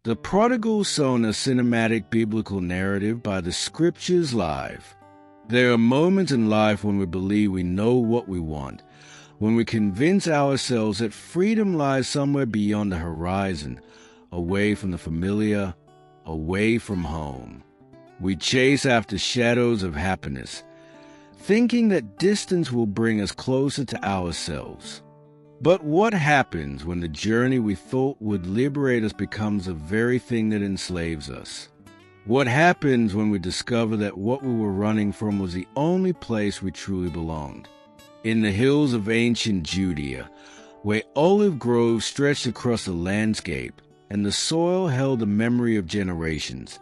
The Prodigal Son, a cinematic biblical narrative by the Scriptures Live. There are moments in life when we believe we know what we want, when we convince ourselves that freedom lies somewhere beyond the horizon, away from the familiar, away from home. We chase after shadows of happiness, thinking that distance will bring us closer to ourselves. But what happens when the journey we thought would liberate us becomes the very thing that enslaves us? What happens when we discover that what we were running from was the only place we truly belonged? In the hills of ancient Judea, where olive groves stretched across the landscape and the soil held the memory of generations,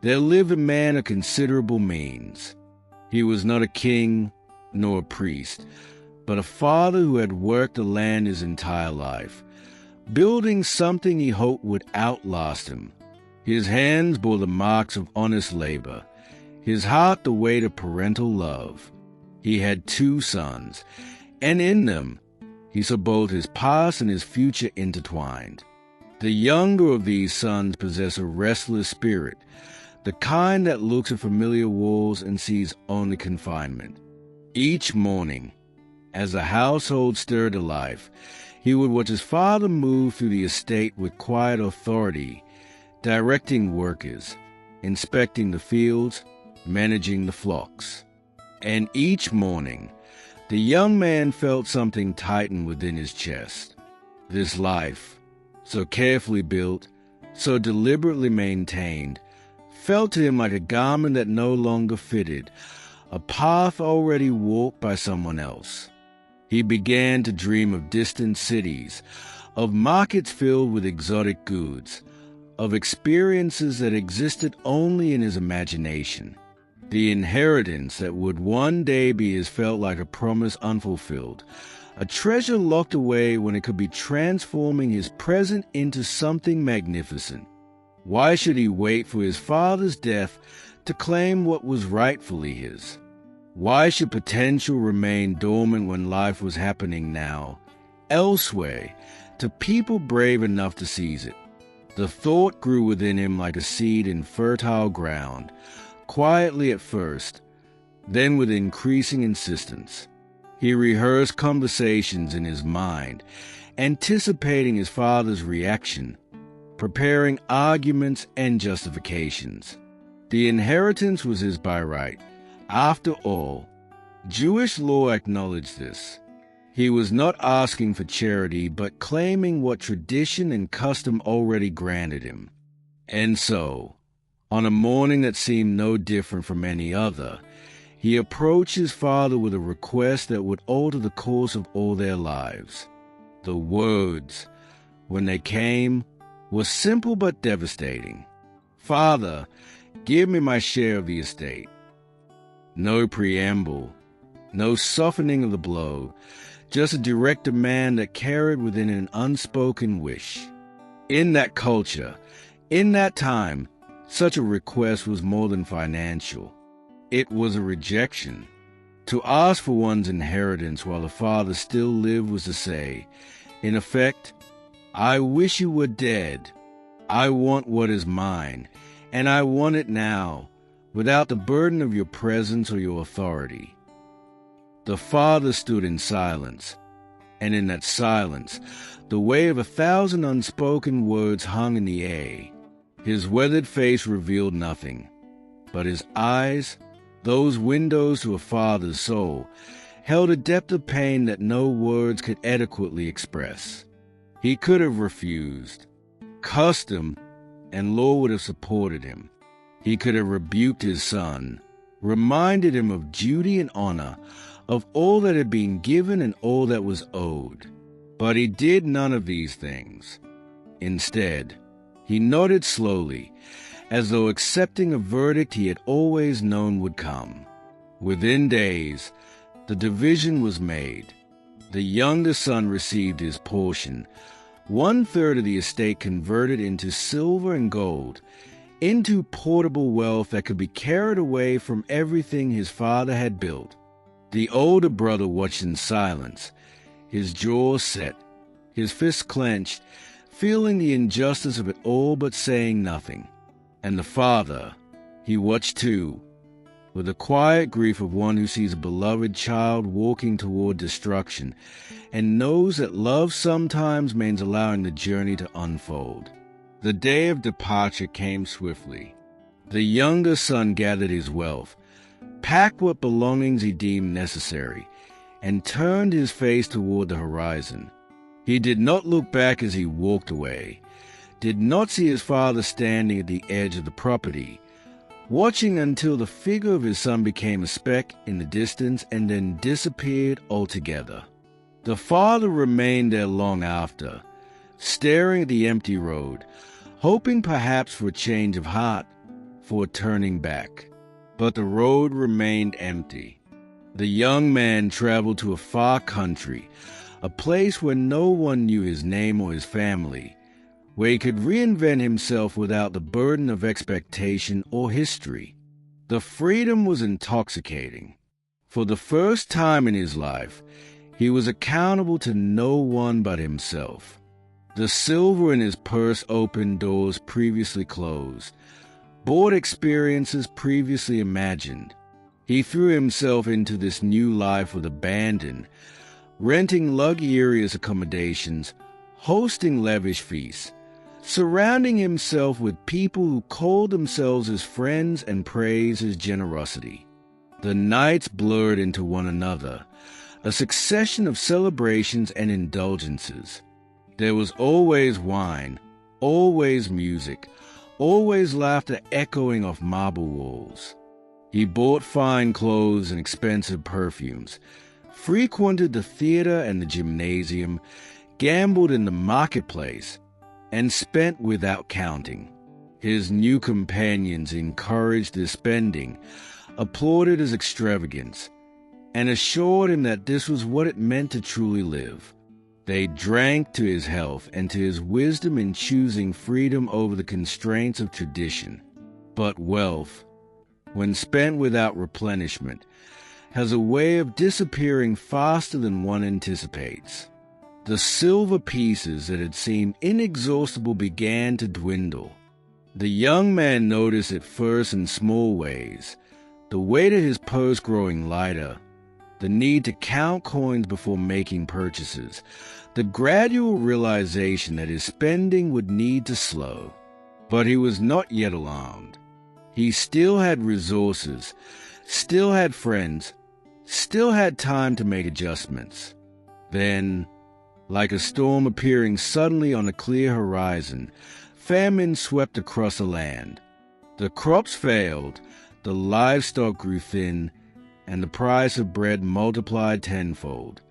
there lived a man of considerable means. He was not a king nor a priest, but a father who had worked the land his entire life, building something he hoped would outlast him. His hands bore the marks of honest labor, his heart the weight of parental love. He had 2 sons, and in them he saw both his past and his future intertwined. The younger of these sons possessed a restless spirit, the kind that looks at familiar walls and sees only confinement. Each morning, as the household stirred to life, he would watch his father move through the estate with quiet authority, directing workers, inspecting the fields, managing the flocks. And each morning, the young man felt something tighten within his chest. This life, so carefully built, so deliberately maintained, felt to him like a garment that no longer fitted, a path already walked by someone else. He began to dream of distant cities, of markets filled with exotic goods, of experiences that existed only in his imagination. The inheritance that would one day be his felt like a promise unfulfilled, a treasure locked away when it could be transforming his present into something magnificent. Why should he wait for his father's death to claim what was rightfully his? Why should potential remain dormant when life was happening now, elsewhere, to people brave enough to seize it? The thought grew within him like a seed in fertile ground, quietly at first, then with increasing insistence. He rehearsed conversations in his mind, anticipating his father's reaction, preparing arguments and justifications. The inheritance was his by right. After all, Jewish law acknowledged this. He was not asking for charity, but claiming what tradition and custom already granted him. And so, on a morning that seemed no different from any other, he approached his father with a request that would alter the course of all their lives. The words, when they came, were simple but devastating. "Father, give me my share of the estate." No preamble, no softening of the blow, just a direct demand that carried within an unspoken wish. In that culture, in that time, such a request was more than financial. It was a rejection. To ask for one's inheritance while the father still lived was to say, in effect, "I wish you were dead. I want what is mine, and I want it now, without the burden of your presence or your authority." The father stood in silence, and in that silence, the weight of 1,000 unspoken words hung in the air. His weathered face revealed nothing, but his eyes, those windows to a father's soul, held a depth of pain that no words could adequately express. He could have refused. Custom and law would have supported him. He could have rebuked his son, reminded him of duty and honor, of all that had been given and all that was owed. But he did none of these things. Instead, he nodded slowly, as though accepting a verdict he had always known would come. Within days, the division was made. The younger son received his portion, 1/3 of the estate converted into silver and gold, into portable wealth that could be carried away from everything his father had built. The older brother watched in silence, his jaw set, his fists clenched, feeling the injustice of it all but saying nothing. And the father, he watched too, with the quiet grief of one who sees a beloved child walking toward destruction and knows that love sometimes means allowing the journey to unfold. The day of departure came swiftly. The younger son gathered his wealth, packed what belongings he deemed necessary, and turned his face toward the horizon. He did not look back as he walked away, did not see his father standing at the edge of the property, watching until the figure of his son became a speck in the distance and then disappeared altogether. The father remained there long after, staring at the empty road, hoping perhaps for a change of heart, for turning back. But the road remained empty. The young man traveled to a far country, a place where no one knew his name or his family, where he could reinvent himself without the burden of expectation or history. The freedom was intoxicating. For the first time in his life, he was accountable to no one but himself. The silver in his purse opened doors previously closed, bought experiences previously imagined. He threw himself into this new life with abandon, renting luxurious accommodations, hosting lavish feasts, surrounding himself with people who called themselves his friends and praised his generosity. The nights blurred into one another, a succession of celebrations and indulgences. There was always wine, always music, always laughter echoing off marble walls. He bought fine clothes and expensive perfumes, frequented the theater and the gymnasium, gambled in the marketplace, and spent without counting. His new companions encouraged his spending, applauded his extravagance, and assured him that this was what it meant to truly live. They drank to his health and to his wisdom in choosing freedom over the constraints of tradition. But wealth, when spent without replenishment, has a way of disappearing faster than one anticipates. The silver pieces that had seemed inexhaustible began to dwindle. The young man noticed at first in small ways, the weight of his purse growing lighter, the need to count coins before making purchases, the gradual realization that his spending would need to slow. But he was not yet alarmed. He still had resources, still had friends, still had time to make adjustments. Then, like a storm appearing suddenly on a clear horizon, famine swept across the land. The crops failed, the livestock grew thin, and the price of bread multiplied tenfold.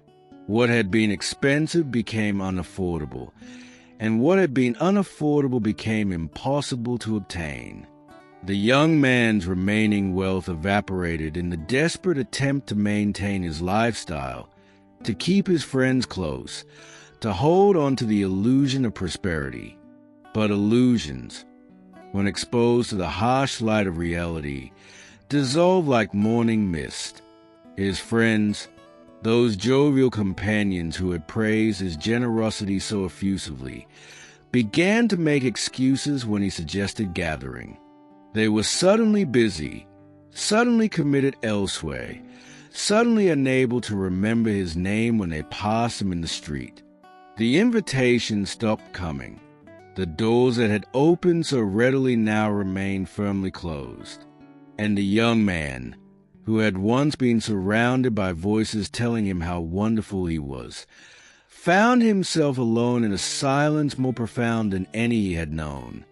What had been expensive became unaffordable, and what had been unaffordable became impossible to obtain. The young man's remaining wealth evaporated in the desperate attempt to maintain his lifestyle, to keep his friends close, to hold on to the illusion of prosperity. But illusions, when exposed to the harsh light of reality, dissolve like morning mist. His friends, those jovial companions who had praised his generosity so effusively, began to make excuses when he suggested gathering. They were suddenly busy, suddenly committed elsewhere, suddenly unable to remember his name when they passed him in the street. The invitations stopped coming. The doors that had opened so readily now remained firmly closed. And the young man, who had once been surrounded by voices telling him how wonderful he was, found himself alone in a silence more profound than any he had known.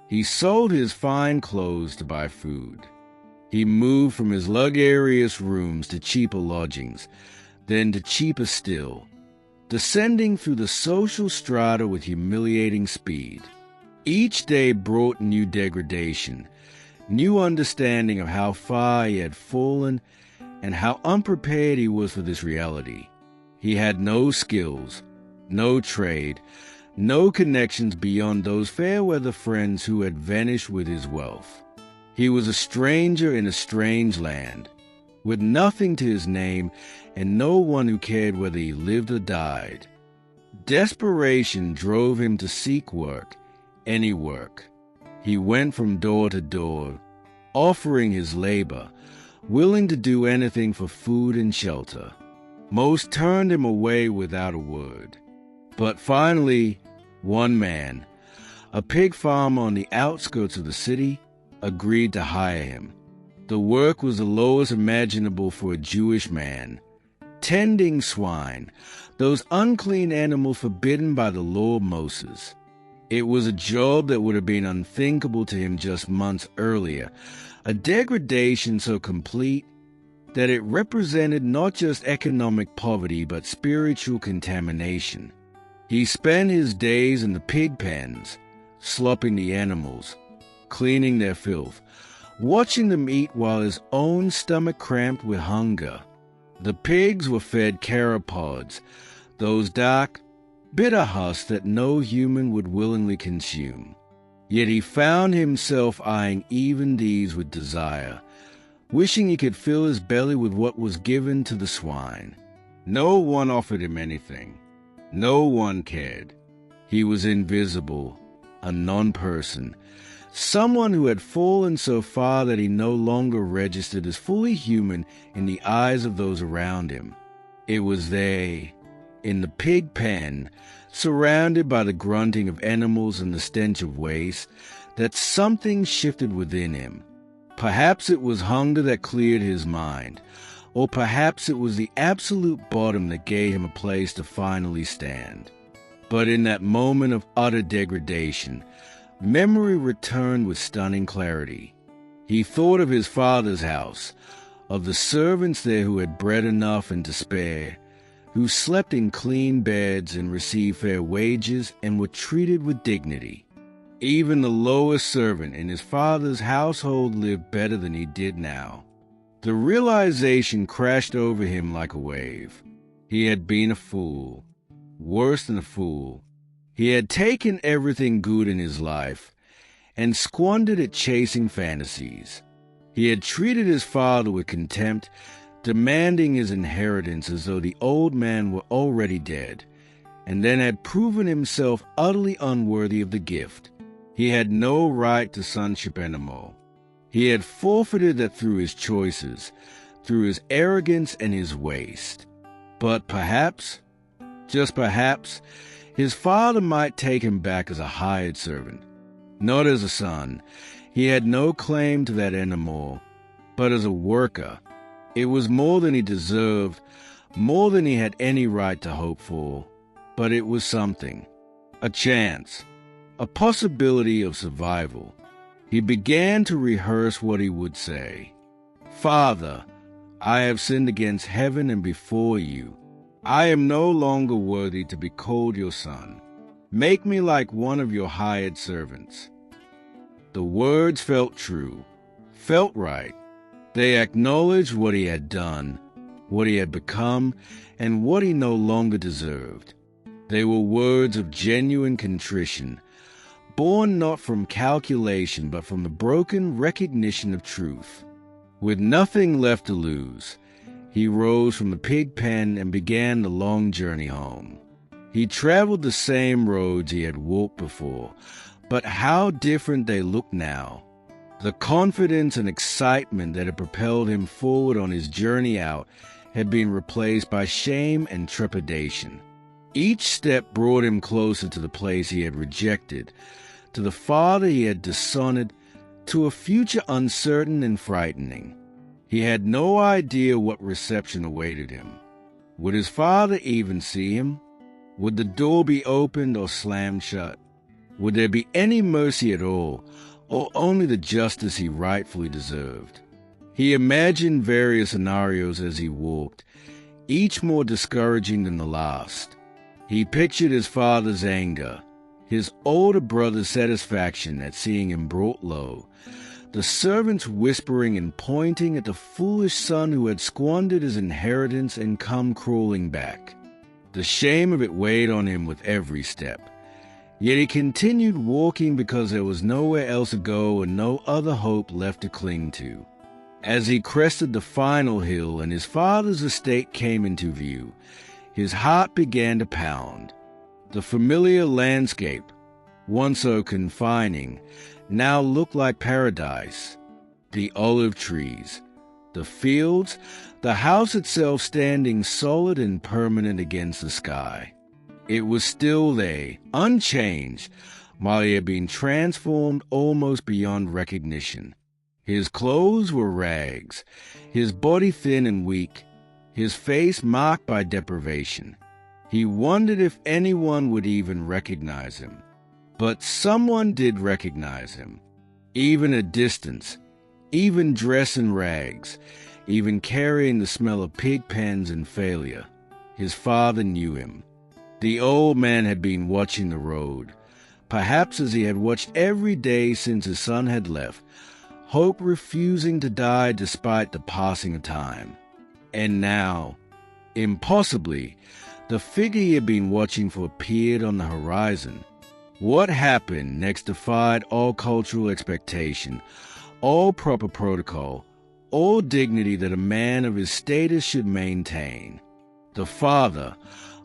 He sold his fine clothes to buy food. He moved from his luxurious rooms to cheaper lodgings, then to cheaper still, descending through the social strata with humiliating speed. Each day brought new degradation, new understanding of how far he had fallen and how unprepared he was for this reality. He had no skills, no trade, no connections beyond those fair-weather friends who had vanished with his wealth. He was a stranger in a strange land, with nothing to his name and no one who cared whether he lived or died. Desperation drove him to seek work, any work. He went from door to door, offering his labor, willing to do anything for food and shelter. Most turned him away without a word. But finally, one man, a pig farmer on the outskirts of the city, agreed to hire him. The work was the lowest imaginable for a Jewish man. Tending swine, those unclean animals forbidden by the law of Moses. It was a job that would have been unthinkable to him just months earlier, a degradation so complete that it represented not just economic poverty but spiritual contamination. He spent his days in the pig pens, slopping the animals, cleaning their filth, watching them eat while his own stomach cramped with hunger. The pigs were fed carapods, those dark, bitter husks that no human would willingly consume. Yet he found himself eyeing even these with desire, wishing he could fill his belly with what was given to the swine. No one offered him anything. No one cared. He was invisible, a non-person, someone who had fallen so far that he no longer registered as fully human in the eyes of those around him. It was they, in the pig pen, surrounded by the grunting of animals and the stench of waste, that something shifted within him. Perhaps it was hunger that cleared his mind, or perhaps it was the absolute bottom that gave him a place to finally stand. But in that moment of utter degradation, memory returned with stunning clarity. He thought of his father's house, of the servants there who had bread enough and to spare, who slept in clean beds and received fair wages and were treated with dignity. Even the lowest servant in his father's household lived better than he did now. The realization crashed over him like a wave. He had been a fool, worse than a fool. He had taken everything good in his life and squandered it chasing fantasies. He had treated his father with contempt, demanding his inheritance as though the old man were already dead, and then had proven himself utterly unworthy of the gift. He had no right to sonship anymore. He had forfeited that through his choices, through his arrogance and his waste. But perhaps, just perhaps, his father might take him back as a hired servant, not as a son. He had no claim to that anymore, but as a worker. It was more than he deserved, more than he had any right to hope for, but it was something, a chance, a possibility of survival. He began to rehearse what he would say. "Father, I have sinned against heaven and before you. I am no longer worthy to be called your son. Make me like one of your hired servants." The words felt true, felt right. They acknowledged what he had done, what he had become, and what he no longer deserved. They were words of genuine contrition, born not from calculation but from the broken recognition of truth. With nothing left to lose, he rose from the pig pen and began the long journey home. He traveled the same roads he had walked before, but how different they looked now. The confidence and excitement that had propelled him forward on his journey out had been replaced by shame and trepidation. Each step brought him closer to the place he had rejected, to the father he had dishonored, to a future uncertain and frightening. He had no idea what reception awaited him. Would his father even see him? Would the door be opened or slammed shut? Would there be any mercy at all, or only the justice he rightfully deserved? He imagined various scenarios as he walked, each more discouraging than the last. He pictured his father's anger, his older brother's satisfaction at seeing him brought low, the servants whispering and pointing at the foolish son who had squandered his inheritance and come crawling back. The shame of it weighed on him with every step. Yet he continued walking because there was nowhere else to go and no other hope left to cling to. As he crested the final hill and his father's estate came into view, his heart began to pound. The familiar landscape, once so confining, now looked like paradise. The olive trees, the fields, the house itself standing solid and permanent against the sky. It was still there, unchanged, while he had been transformed almost beyond recognition. His clothes were rags, his body thin and weak, his face marked by deprivation. He wondered if anyone would even recognize him. But someone did recognize him, even at distance, even dressed in rags, even carrying the smell of pig pens and failure. His father knew him. The old man had been watching the road, perhaps as he had watched every day since his son had left, hope refusing to die despite the passing of time. And now, impossibly, the figure he had been watching for appeared on the horizon. What happened next defied all cultural expectation, all proper protocol, all dignity that a man of his status should maintain. The father,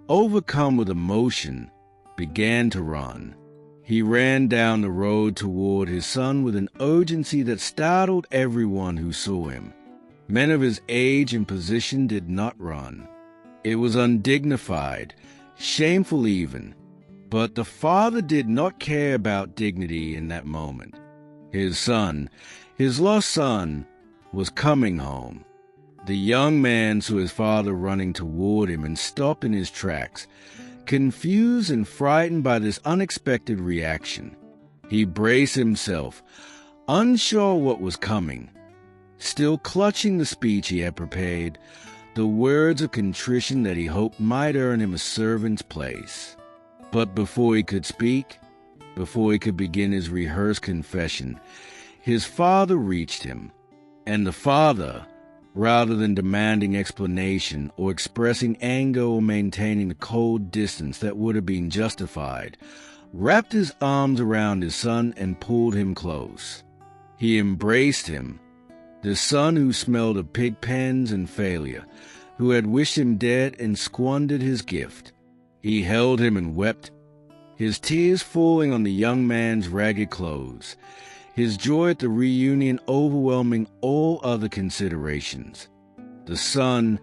overcome with emotion, began to run. He ran down the road toward his son with an urgency that startled everyone who saw him. Men of his age and position did not run. It was undignified, shameful even. But the father did not care about dignity in that moment. His son, his lost son, was coming home. The young man saw his father running toward him and stopped in his tracks, confused and frightened by this unexpected reaction. He braced himself, unsure what was coming, still clutching the speech he had prepared, the words of contrition that he hoped might earn him a servant's place. But before he could speak, before he could begin his rehearsed confession, his father reached him, and the father, rather than demanding explanation or expressing anger or maintaining the cold distance that would have been justified, wrapped his arms around his son and pulled him close. He embraced him, the son who smelled of pig pens and failure, who had wished him dead and squandered his gift. He held him and wept, his tears falling on the young man's ragged clothes, his joy at the reunion overwhelming all other considerations. The son,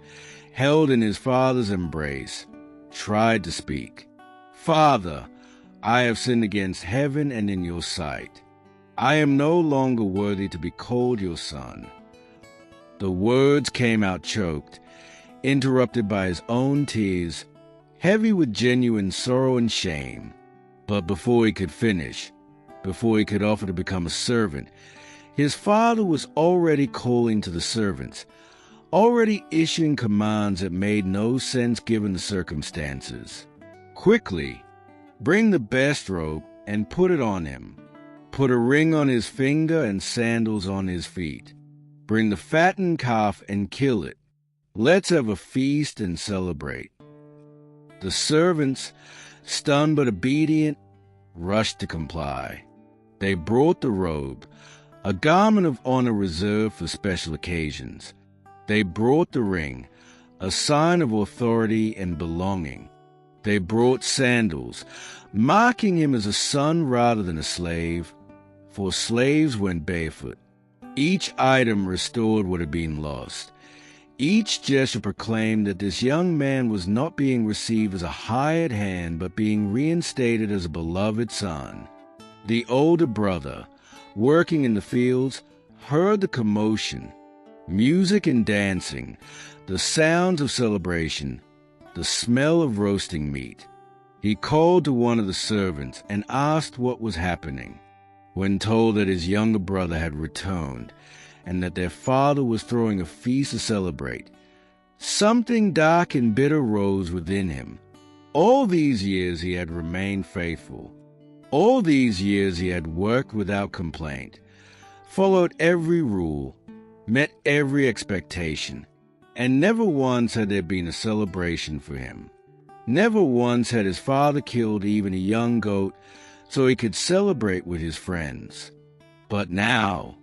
held in his father's embrace, tried to speak. "Father, I have sinned against heaven and in your sight. I am no longer worthy to be called your son." The words came out choked, interrupted by his own tears, heavy with genuine sorrow and shame. But before he could finish, before he could offer to become a servant, his father was already calling to the servants, already issuing commands that made no sense given the circumstances. "Quickly, bring the best robe and put it on him. Put a ring on his finger and sandals on his feet. Bring the fattened calf and kill it. Let's have a feast and celebrate." The servants, stunned but obedient, rushed to comply. They brought the robe, a garment of honor reserved for special occasions. They brought the ring, a sign of authority and belonging. They brought sandals, marking him as a son rather than a slave, for slaves went barefoot. Each item restored what had been lost. Each gesture proclaimed that this young man was not being received as a hired hand, but being reinstated as a beloved son. The older brother, working in the fields, heard the commotion, music and dancing, the sounds of celebration, the smell of roasting meat. He called to one of the servants and asked what was happening. When told that his younger brother had returned and that their father was throwing a feast to celebrate, something dark and bitter rose within him. All these years he had remained faithful. All these years he had worked without complaint, followed every rule, met every expectation, and never once had there been a celebration for him. Never once had his father killed even a young goat so he could celebrate with his friends. But now,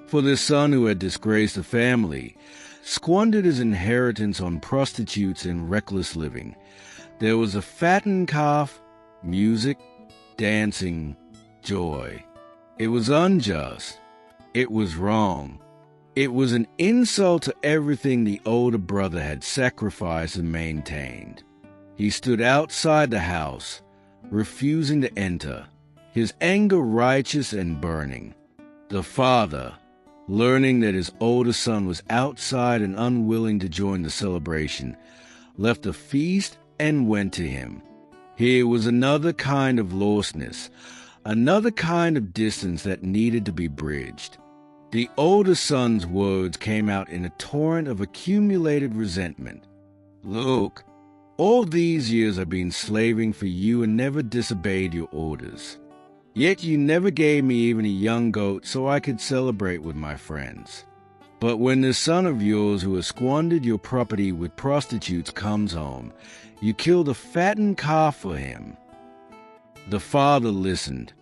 for this son who had disgraced the family, squandered his inheritance on prostitutes and reckless living, there was a fattened calf music, dancing, joy. It was unjust. It was wrong. It was an insult to everything the older brother had sacrificed and maintained. He stood outside the house, refusing to enter, his anger righteous and burning. The father, learning that his older son was outside and unwilling to join the celebration, left the feast and went to him. Here was another kind of lostness, another kind of distance that needed to be bridged. The older son's words came out in a torrent of accumulated resentment. "Look, all these years I've been slaving for you and never disobeyed your orders. Yet you never gave me even a young goat so I could celebrate with my friends. But when this son of yours who has squandered your property with prostitutes comes home, you killed a fattened calf for him." The father listened,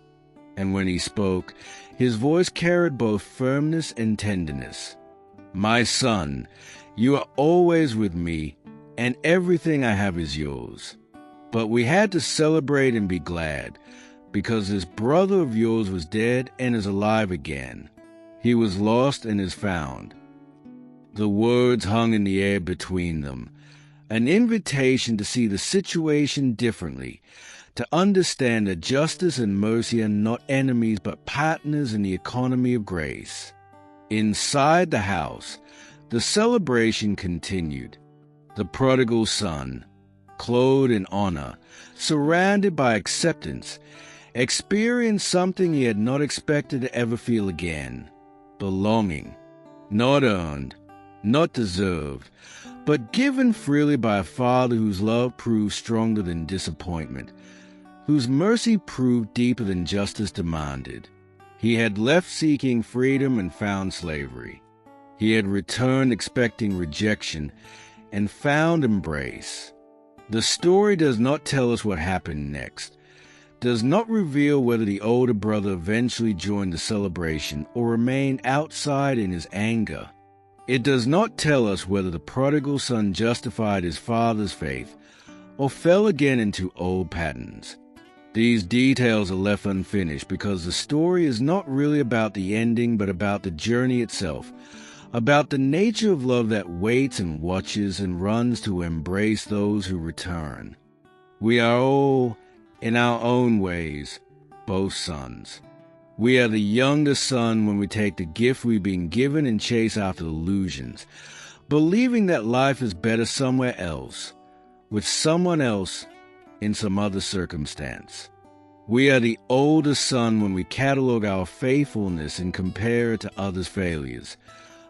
and when he spoke, his voice carried both firmness and tenderness. "My son, you are always with me, and everything I have is yours. But we had to celebrate and be glad, because this brother of yours was dead and is alive again. He was lost and is found." The words hung in the air between them, an invitation to see the situation differently, to understand that justice and mercy are not enemies but partners in the economy of grace. Inside the house, the celebration continued. The prodigal son, clothed in honor, surrounded by acceptance, experienced something he had not expected to ever feel again: belonging, not earned, not deserved, but given freely by a father whose love proved stronger than disappointment, whose mercy proved deeper than justice demanded. He had left seeking freedom and found slavery. He had returned expecting rejection and found embrace. The story does not tell us what happened next, does not reveal whether the older brother eventually joined the celebration or remained outside in his anger. It does not tell us whether the prodigal son justified his father's faith or fell again into old patterns. These details are left unfinished because the story is not really about the ending but about the journey itself, about the nature of love that waits and watches and runs to embrace those who return. We are all, in our own ways, both sons. We are the younger son when we take the gift we've been given and chase after illusions, believing that life is better somewhere else, with someone else, in some other circumstance. We are the older son when we catalog our faithfulness and compare it to others' failures,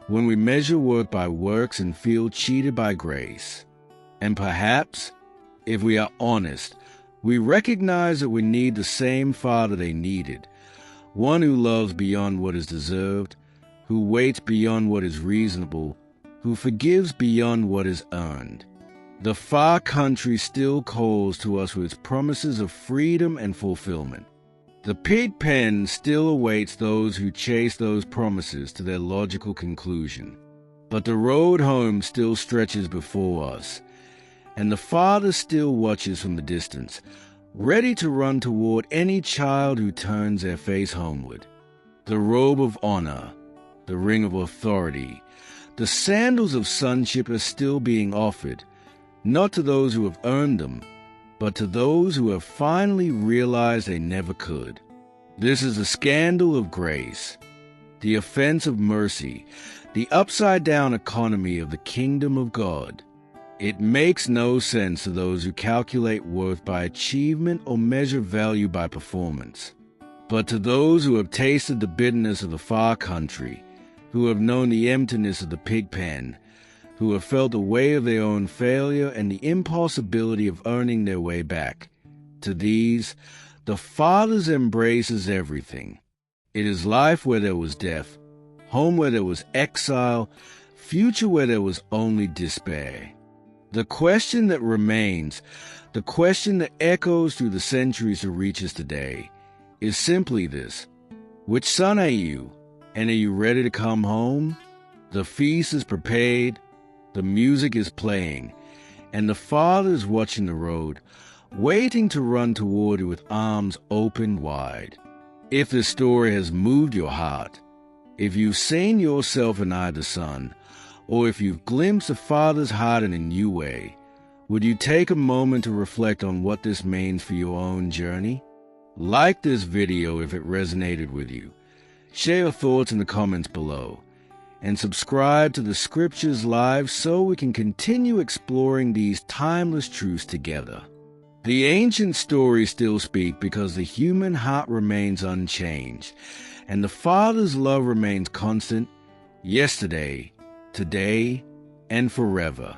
when we measure work by works and feel cheated by grace. And perhaps, if we are honest, we recognize that we need the same father they needed, one who loves beyond what is deserved, who waits beyond what is reasonable, who forgives beyond what is earned. The far country still calls to us with its promises of freedom and fulfillment. The pig pen still awaits those who chase those promises to their logical conclusion. But the road home still stretches before us, and the Father still watches from the distance, ready to run toward any child who turns their face homeward. The robe of honor, the ring of authority, the sandals of sonship are still being offered, not to those who have earned them, but to those who have finally realized they never could. This is the scandal of grace, the offense of mercy, the upside-down economy of the kingdom of God. It makes no sense to those who calculate worth by achievement or measure value by performance. But to those who have tasted the bitterness of the far country, who have known the emptiness of the pig pen, who have felt the weight of their own failure and the impossibility of earning their way back, to these, the Father's embrace is everything. It is life where there was death, home where there was exile, future where there was only despair. The question that remains, the question that echoes through the centuries to reach us today, is simply this: which son are you, and are you ready to come home? The feast is prepared, the music is playing, and the Father is watching the road, waiting to run toward you with arms opened wide. If this story has moved your heart, if you've seen yourself in either son, or if you've glimpsed the Father's heart in a new way, would you take a moment to reflect on what this means for your own journey? Like this video if it resonated with you. Share your thoughts in the comments below. And subscribe to the Scriptures Live so we can continue exploring these timeless truths together. The ancient stories still speak because the human heart remains unchanged, and the Father's love remains constant yesterday, today, and forever.